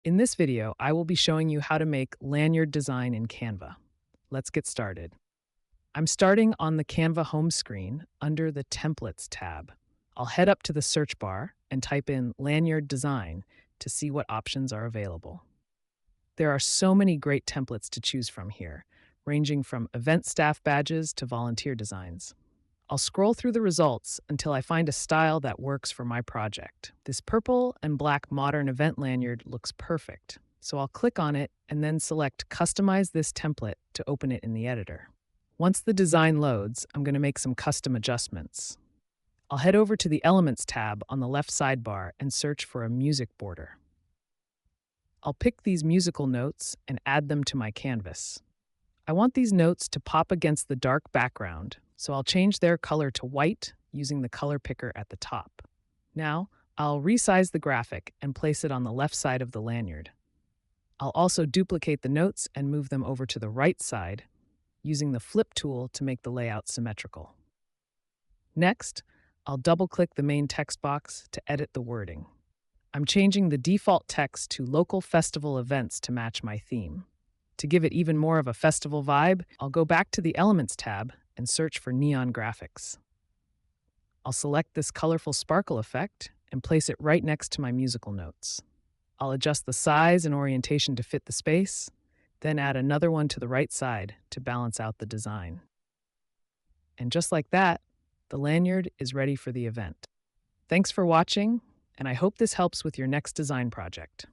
In this video, I will be showing you how to make lanyard design in Canva. Let's get started. I'm starting on the Canva home screen under the Templates tab. I'll head up to the search bar and type in lanyard design to see what options are available. There are so many great templates to choose from here, ranging from event staff badges to volunteer designs. I'll scroll through the results until I find a style that works for my project. This purple and black modern event lanyard looks perfect, so I'll click on it and then select Customize this template to open it in the editor. Once the design loads, I'm going to make some custom adjustments. I'll head over to the Elements tab on the left sidebar and search for a music border. I'll pick these musical notes and add them to my canvas. I want these notes to pop against the dark background, so I'll change their color to white using the color picker at the top. Now, I'll resize the graphic and place it on the left side of the lanyard. I'll also duplicate the notes and move them over to the right side, using the flip tool to make the layout symmetrical. Next, I'll double-click the main text box to edit the wording. I'm changing the default text to local festival events to match my theme. To give it even more of a festival vibe, I'll go back to the Elements tab and search for neon graphics. I'll select this colorful sparkle effect and place it right next to my musical notes. I'll adjust the size and orientation to fit the space, then add another one to the right side to balance out the design. And just like that, the lanyard is ready for the event. Thanks for watching, and I hope this helps with your next design project.